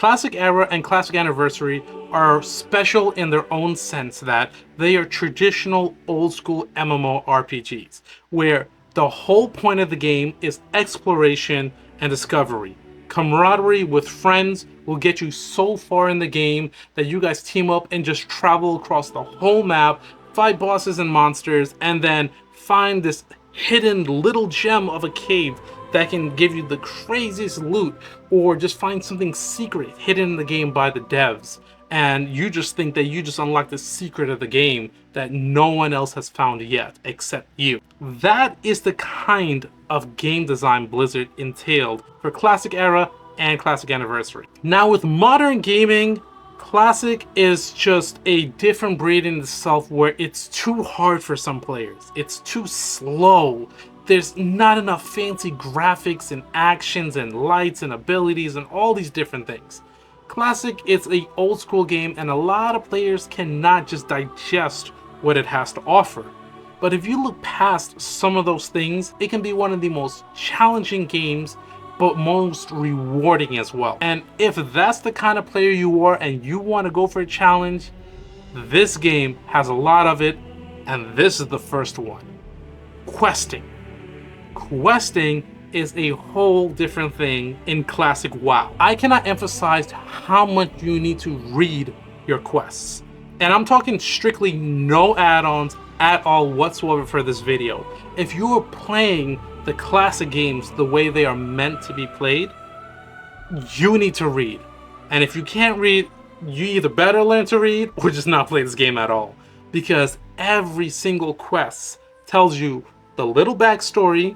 Classic Era and Classic Anniversary are special in their own sense that they are traditional old school MMORPGs, where the whole point of the game is exploration and discovery. Camaraderie with friends will get you so far in the game that you guys team up and just travel across the whole map, fight bosses and monsters, and then find this hidden little gem of a cave that can give you the craziest loot, or just find something secret hidden in the game by the devs. And you just think that you just unlocked the secret of the game that no one else has found yet except you. That is the kind of game design Blizzard entailed for Classic Era and Classic Anniversary. Now with modern gaming, Classic is just a different breed in itself, where it's too hard for some players. It's too slow. There's not enough fancy graphics and actions and lights and abilities and all these different things. Classic is an old school game, and a lot of players cannot just digest what it has to offer. But if you look past some of those things, it can be one of the most challenging games, but most rewarding as well. And if that's the kind of player you are and you want to go for a challenge, this game has a lot of it, and this is the first one. Questing. Questing is a whole different thing in Classic WoW. I cannot emphasize how much you need to read your quests. And I'm talking strictly no add-ons at all whatsoever for this video. If you are playing the classic games the way they are meant to be played, you need to read. And if you can't read, you either better learn to read or just not play this game at all. Because every single quest tells you the little backstory,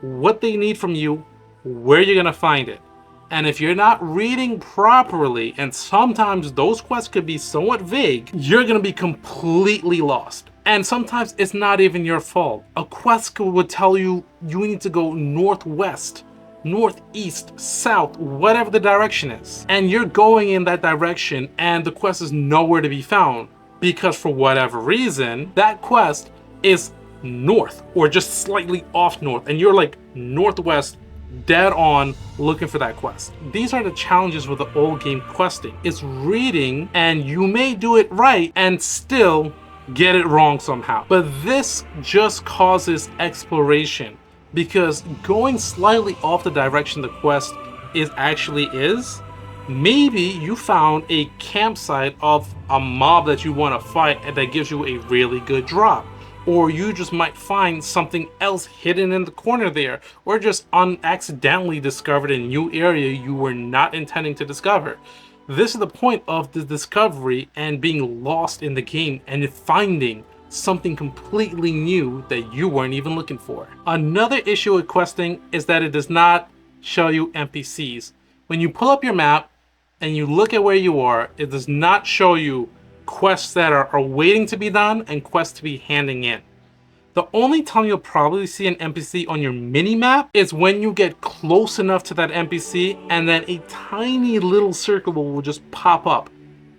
what they need from you, where you're gonna find it. And if you're not reading properly, and sometimes those quests could be somewhat vague, you're gonna be completely lost. And sometimes it's not even your fault. A quest would tell you you need to go northwest, northeast, south, whatever the direction is. And you're going in that direction and the quest is nowhere to be found because for whatever reason, that quest is north or just slightly off north, and you're like northwest, dead on looking for that quest. These are the challenges with the old game questing. It's reading, and you may do it right and still get it wrong somehow. But this just causes exploration, because going slightly off the direction the quest is, maybe you found a campsite of a mob that you want to fight and that gives you a really good drop. Or you just might find something else hidden in the corner there, or just accidentally discovered a new area you were not intending to discover. This is the point of the discovery and being lost in the game and finding something completely new that you weren't even looking for. Another issue with questing is that it does not show you NPCs. When you pull up your map and you look at where you are, it does not show you quests that are waiting to be done and quests to be handing in. The only time you'll probably see an NPC on your mini map is when you get close enough to that NPC, and then a tiny little circle will just pop up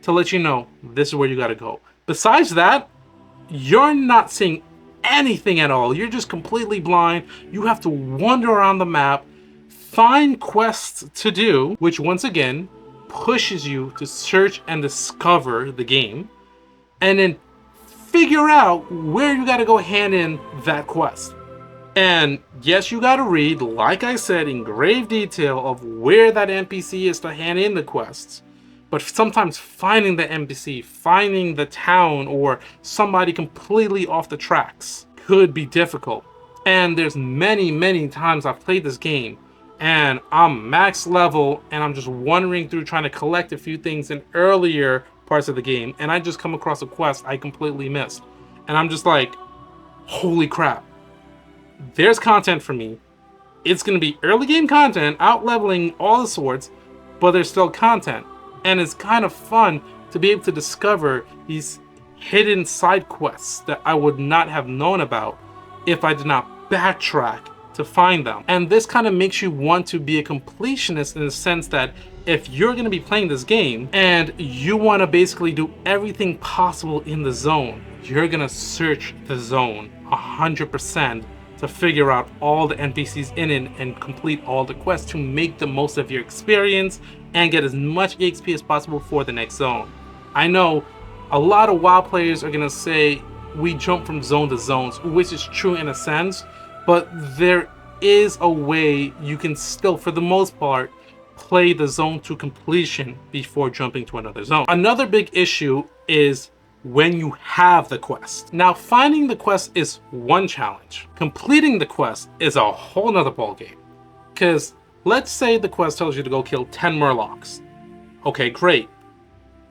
to let you know this is where you gotta go. Besides that, you're not seeing anything at all. You're just completely blind. You have to wander around the map, find quests to do, which once again pushes you to search and discover the game, and then figure out where you gotta go hand in that quest. And yes, you gotta read, like I said, in grave detail of where that NPC is to hand in the quests. But sometimes finding the NPC, finding the town, or somebody completely off the tracks could be difficult. And there's many times I've played this game and I'm max level and I'm just wandering through trying to collect a few things in earlier parts of the game, and I just come across a quest I completely missed. And I'm just like, holy crap. There's content for me. It's going to be early game content, out leveling all the sorts, but there's still content. And it's kind of fun to be able to discover these hidden side quests that I would not have known about if I did not backtrack to find them. And this kind of makes you want to be a completionist in the sense that if you're going to be playing this game and you want to basically do everything possible in the zone, you're going to search the zone 100% to to figure out all the NPCs in it and complete all the quests to make the most of your experience and get as much EXP as possible for the next zone. I know a lot of WoW players are gonna say we jump from zone to zones, which is true in a sense, but there is a way you can still, for the most part, play the zone to completion before jumping to another zone. Another big issue is when you have the quest. Now, finding the quest is one challenge. Completing the quest is a whole nother ballgame. Because let's say the quest tells you to go kill 10 Murlocs. Okay, great.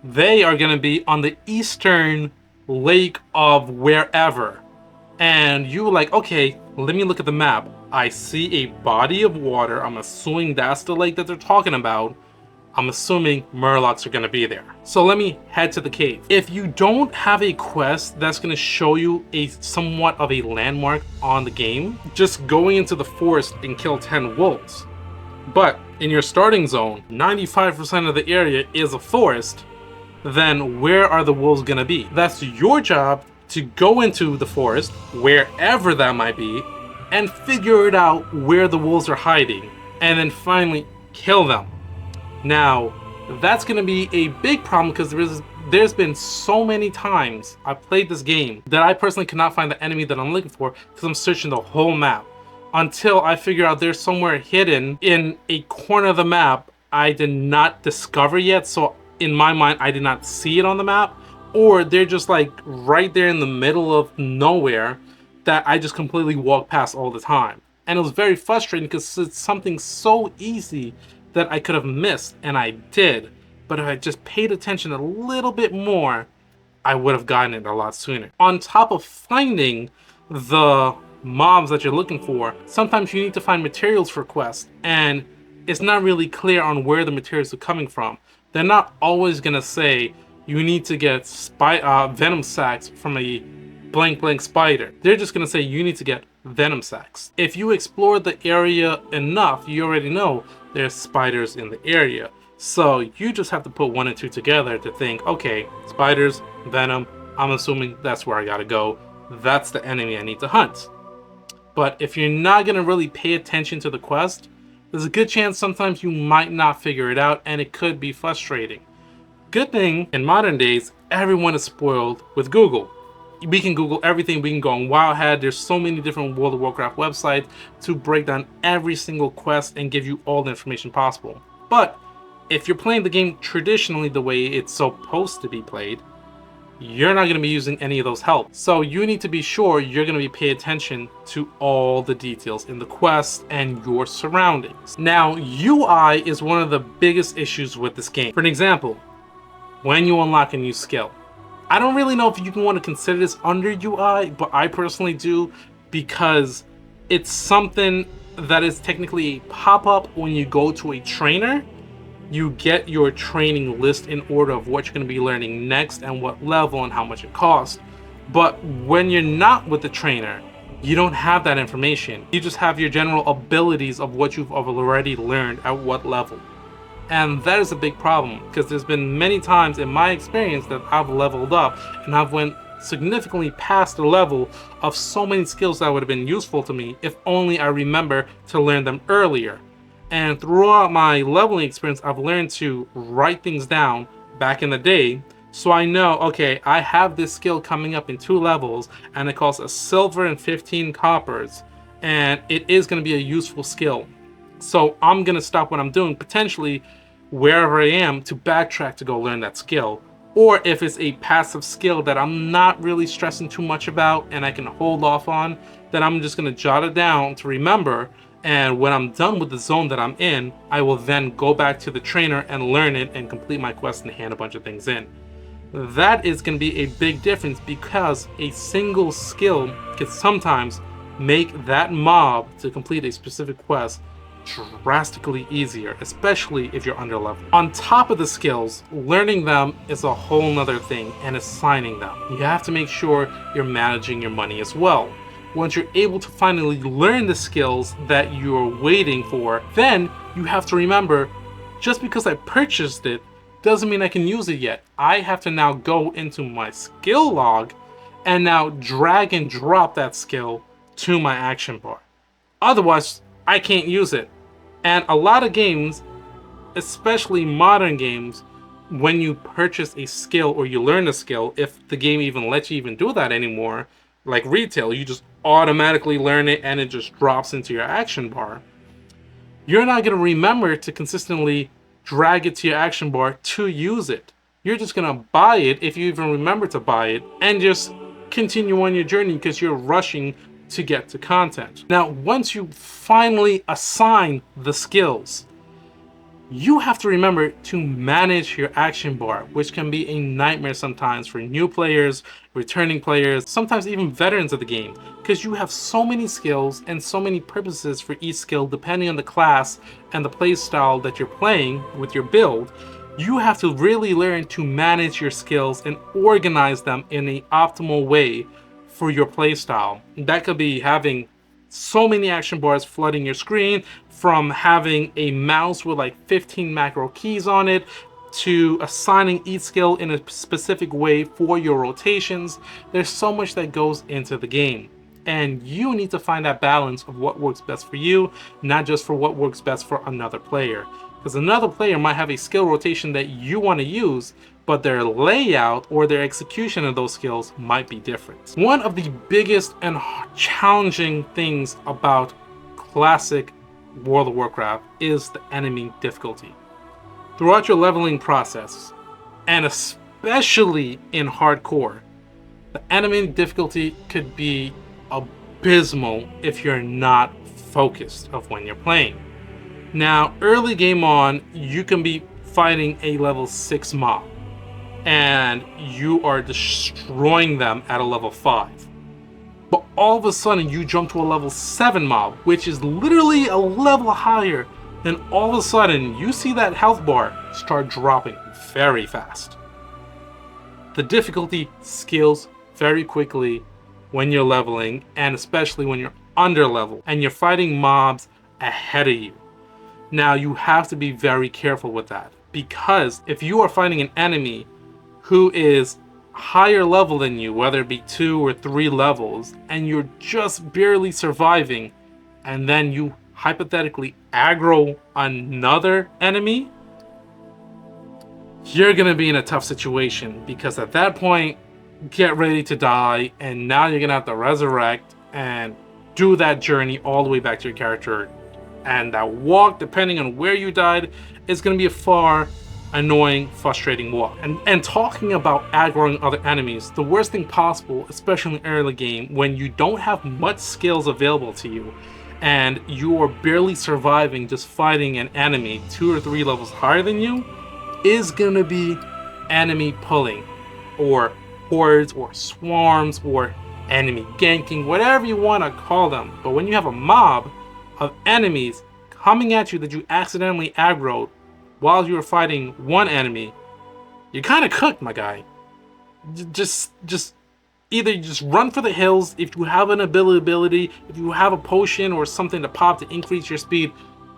They are going to be on the eastern lake of wherever. And you're like, okay, let me look at the map. I see a body of water. I'm assuming that's the lake that they're talking about. I'm assuming Murlocs are going to be there. So let me head to the cave. If you don't have a quest that's going to show you a somewhat of a landmark on the game, just going into the forest and kill 10 wolves. But in your starting zone, 95% of the area is a forest, then where are the wolves going to be? That's your job to go into the forest, wherever that might be, and figure it out where the wolves are hiding, and then finally kill them. Now, that's going to be a big problem because there's been so many times I've played this game that I personally cannot find the enemy that I'm looking for because I'm searching the whole map until I figure out they're somewhere hidden in a corner of the map I did not discover yet. So in my mind, I did not see it on the map, or they're just like right there in the middle of nowhere that I just completely walk past all the time. And it was very frustrating because it's something so easy that I could have missed, and I did. But if I just paid attention a little bit more, I would have gotten it a lot sooner. On top of finding the mobs that you're looking for, sometimes you need to find materials for quests, and it's not really clear on where the materials are coming from. They're not always gonna say you need to get venom sacs from a blank spider. They're just gonna say you need to get venom sacs. If you explore the area enough, you already know there's spiders in the area. So you just have to put 1 and 2 together to think, okay, spiders, venom, I'm assuming that's where I gotta go. That's the enemy I need to hunt. But if you're not gonna really pay attention to the quest, there's a good chance sometimes you might not figure it out, and it could be frustrating. Good thing, in modern days, everyone is spoiled with Google. We can Google everything. We can go on Wowhead. There's so many different World of Warcraft websites to break down every single quest and give you all the information possible. But if you're playing the game traditionally the way it's supposed to be played, you're not going to be using any of those help. So you need to be sure you're going to be paying attention to all the details in the quest and your surroundings. Now, UI is one of the biggest issues with this game. For an example, when you unlock a new skill, I don't really know if you can want to consider this under UI, but I personally do, because it's something that is technically a pop-up when you go to a trainer. You get your training list in order of what you're going to be learning next and what level and how much it costs. But when you're not with the trainer, you don't have that information. You just have your general abilities of what you've already learned at what level. And that is a big problem, because there's been many times in my experience that I've leveled up and I've went significantly past the level of so many skills that would have been useful to me if only I remember to learn them earlier. And throughout my leveling experience, I've learned to write things down back in the day, so I know, okay, I have this skill coming up in 2 levels and it costs a silver and 15 coppers, and it is going to be a useful skill. So I'm going to stop what I'm doing, potentially wherever I am, to backtrack to go learn that skill. Or if it's a passive skill that I'm not really stressing too much about and I can hold off on, then I'm just going to jot it down to remember. And when I'm done with the zone that I'm in, I will then go back to the trainer and learn it and complete my quest and hand a bunch of things in. That is going to be a big difference, because a single skill can sometimes make that mob to complete a specific quest drastically easier, especially if you're under level. On top of the skills, learning them is a whole nother thing, and assigning them. You have to make sure you're managing your money as well. Once you're able to finally learn the skills that you're waiting for, then you have to remember, just because I purchased it doesn't mean I can use it yet. I have to now go into my skill log and now drag and drop that skill to my action bar. Otherwise, I can't use it. And a lot of games, especially modern games, when you purchase a skill or you learn a skill, if the game even lets you even do that anymore, like retail, you just automatically learn it and it just drops into your action bar. You're not going to remember to consistently drag it to your action bar to use it. You're just going to buy it, if you even remember to buy it, and just continue on your journey because you're rushing to get to content. Now, once you finally assign the skills, you have to remember to manage your action bar, which can be a nightmare sometimes for new players, returning players, sometimes even veterans of the game, because you have so many skills and so many purposes for each skill depending on the class and the play style that you're playing with your build. You have to really learn to manage your skills and organize them in an optimal way for your play style. That could be having so many action bars flooding your screen, from having a mouse with like 15 macro keys on it, to assigning each skill in a specific way for your rotations. There's so much that goes into the game, and you need to find that balance of what works best for you, not just for what works best for another player. Because another player might have a skill rotation that you want to use, but their layout or their execution of those skills might be different. One of the biggest and challenging things about classic World of Warcraft is the enemy difficulty. Throughout your leveling process, and especially in hardcore, the enemy difficulty could be abysmal if you're not focused of when you're playing. Now, early game on, you can be fighting a level 6 mob, and you are destroying them at a level 5. But all of a sudden, you jump to a level 7 mob, which is literally a level higher, and all of a sudden, you see that health bar start dropping very fast. The difficulty scales very quickly when you're leveling, and especially when you're under level, and you're fighting mobs ahead of you. Now, you have to be very careful with that, because if you are fighting an enemy who is higher level than you, whether it be 2 or 3 levels, and you're just barely surviving, and then you hypothetically aggro another enemy, you're gonna be in a tough situation, because at that point, get ready to die, and now you're gonna have to resurrect and do that journey all the way back to your character. And that walk, depending on where you died, is going to be a far annoying, frustrating walk. And talking about aggroing other enemies, the worst thing possible, especially in the early game, when you don't have much skills available to you, and you are barely surviving just fighting an enemy 2 or 3 levels higher than you, is going to be enemy pulling, or hordes, or swarms, or enemy ganking, whatever you want to call them. But when you have a mob of enemies coming at you that you accidentally aggroed while you were fighting one enemy, you're kind of cooked, my guy. Just either you just run for the hills if you have an ability, if you have a potion or something to pop to increase your speed,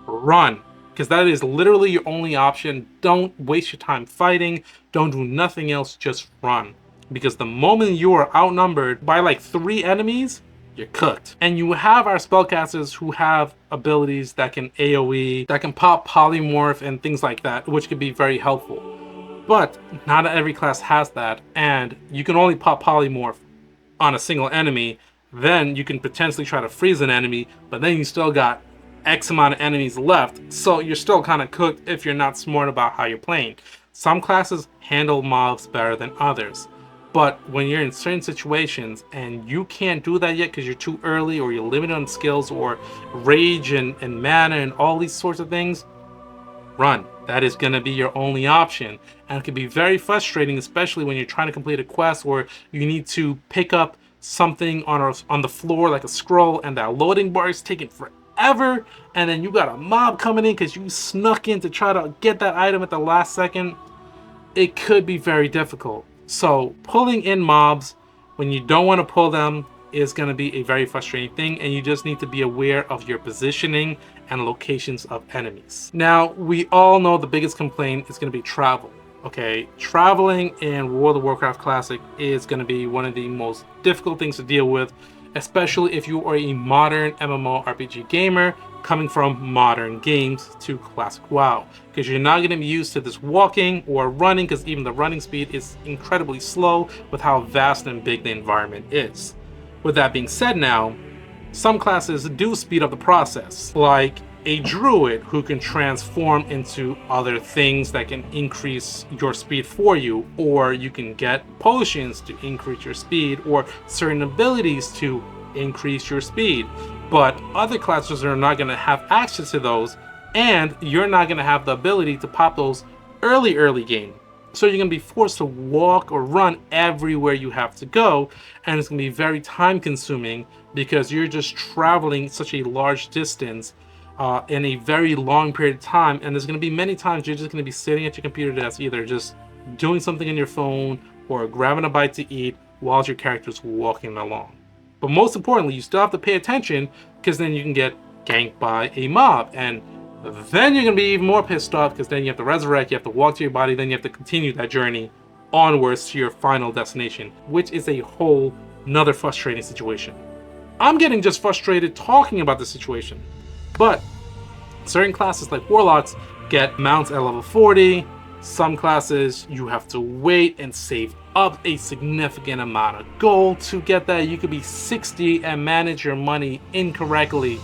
run, because that is literally your only option. Don't waste your time fighting. Don't do nothing else, just run, because the moment you are outnumbered by like 3 enemies, you're cooked. And you have our spellcasters who have abilities that can AoE, that can pop polymorph and things like that, which could be very helpful. But not every class has that, and you can only pop polymorph on a single enemy. Then you can potentially try to freeze an enemy, but then you still got X amount of enemies left, so you're still kind of cooked if you're not smart about how you're playing. Some classes handle mobs better than others. But when you're in certain situations and you can't do that yet because you're too early, or you're limited on skills, or rage and mana and all these sorts of things, run. That is going to be your only option. And it can be very frustrating, especially when you're trying to complete a quest, or you need to pick up something on the floor like a scroll, and that loading bar is taking forever, and then you got a mob coming in because you snuck in to try to get that item at the last second. It could be very difficult. So pulling in mobs when you don't want to pull them is going to be a very frustrating thing, and you just need to be aware of your positioning and locations of enemies. Now, we all know the biggest complaint is going to be travel. Okay, traveling in World of Warcraft Classic is going to be one of the most difficult things to deal with, especially if you are a modern MMORPG gamer coming from modern games to classic WoW, because you're not going to be used to this walking or running, because even the running speed is incredibly slow with how vast and big the environment is. With that being said now, some classes do speed up the process, like a druid who can transform into other things that can increase your speed for you, or you can get potions to increase your speed, or certain abilities to increase your speed. But other classes are not going to have access to those, and you're not going to have the ability to pop those early game. So you're going to be forced to walk or run everywhere you have to go, and it's going to be very time consuming because you're just traveling such a large distance in a very long period of time, and there's going to be many times you're just going to be sitting at your computer desk, either just doing something on your phone or grabbing a bite to eat while your character's walking along. But most importantly, you still have to pay attention, because then you can get ganked by a mob, and then you're going to be even more pissed off, because then you have to resurrect, you have to walk to your body, then you have to continue that journey onwards to your final destination, which is a whole nother frustrating situation. I'm getting just frustrated talking about the situation, but certain classes like Warlocks get mounts at level 40. Some classes you have to wait and save up a significant amount of gold to get that. You could be 60 and manage your money incorrectly,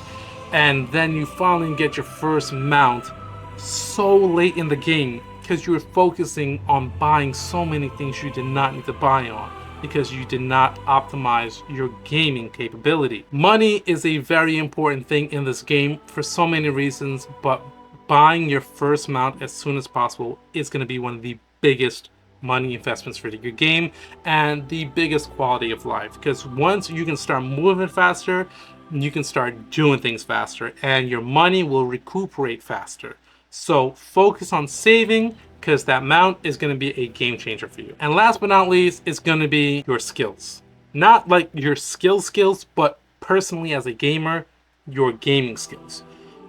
and then you finally get your first mount so late in the game because you were focusing on buying so many things you did not need to buy on, because you did not optimize your gaming capability. Money is a very important thing in this game for so many reasons, but buying your first mount as soon as possible is going to be one of the biggest money investments for your game and the biggest quality of life, because once you can start moving faster, you can start doing things faster, and your money will recuperate faster. So focus on saving, because that mount is going to be a game changer for you. And last but not least, it's going to be your skills. Not like your skills, but personally as a gamer, your gaming skills.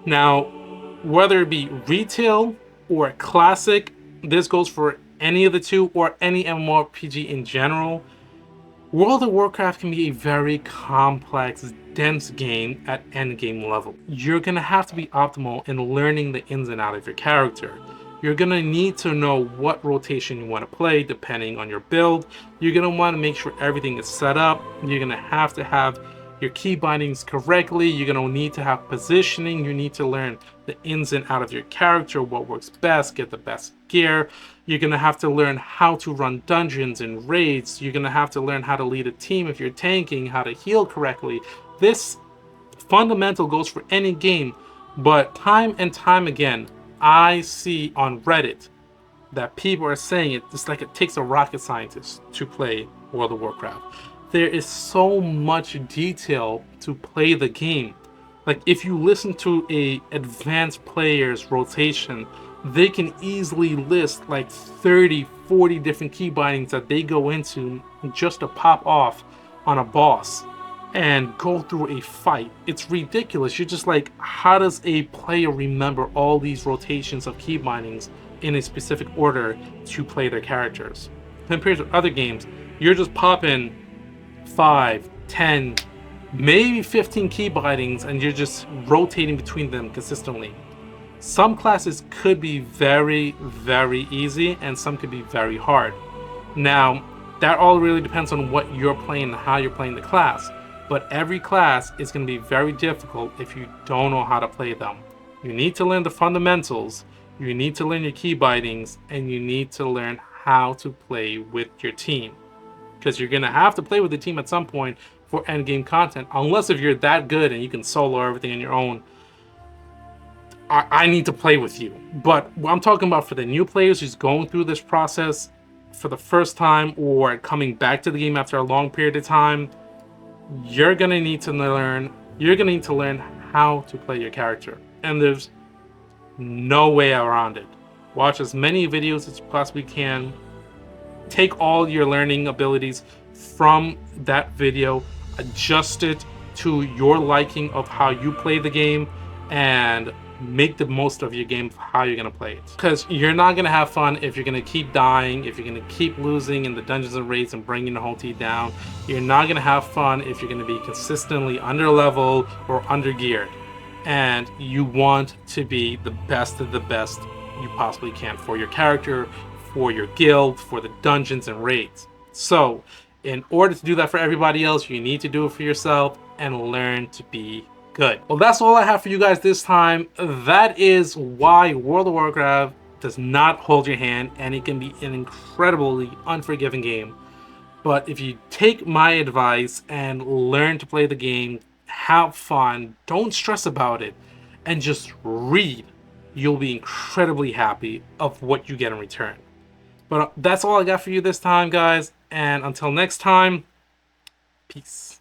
Now, whether it be retail or classic, this goes for any of the two, or any MMORPG in general, World of Warcraft can be a very complex, dense game at endgame level. You're going to have to be optimal in learning the ins and outs of your character. You're going to need to know what rotation you want to play depending on your build. You're going to want to make sure everything is set up. You're going to have your key bindings correctly. You're going to need to have positioning. You need to learn the ins and outs of your character, what works best, get the best gear. You're going to have to learn how to run dungeons and raids. You're going to have to learn how to lead a team if you're tanking, how to heal correctly. This fundamental goes for any game, but time and time again, I see on Reddit that people are saying it's like it takes a rocket scientist to play World of Warcraft. There is so much detail to play the game. Like, if you listen to a advanced player's rotation, they can easily list like 30, 40 different key bindings that they go into just to pop off on a boss and go through a fight. It's ridiculous. You're just like, how does a player remember all these rotations of key bindings in a specific order to play their characters? Compared to other games, you're just popping 5, 10, maybe 15 key bindings, and you're just rotating between them consistently. Some classes could be very, very easy, and some could be very hard. Now, that all really depends on what you're playing and how you're playing the class. But every class is going to be very difficult if you don't know how to play them. You need to learn the fundamentals, you need to learn your key bindings, and you need to learn how to play with your team. Because you're going to have to play with the team at some point for endgame content, unless if you're that good and you can solo everything on your own. I need to play with you. But what I'm talking about for the new players who's going through this process for the first time or coming back to the game after a long period of time, you're gonna need to learn how to play your character. And there's no way around it. Watch as many videos as you possibly can. Take all your learning abilities from that video, adjust it to your liking of how you play the game, and make the most of your game, how you're going to play it. Because you're not going to have fun if you're going to keep dying, if you're going to keep losing in the dungeons and raids and bringing the whole team down. You're not going to have fun if you're going to be consistently under leveled or under geared. And you want to be the best of the best you possibly can for your character, for your guild, for the dungeons and raids. So, in order to do that for everybody else, you need to do it for yourself and learn to be good. Well, that's all I have for you guys this time. That is why World of Warcraft does not hold your hand, and it can be an incredibly unforgiving game. But if you take my advice and learn to play the game, have fun, don't stress about it, and just read, you'll be incredibly happy of what you get in return. But that's all I got for you this time, guys. And until next time, peace.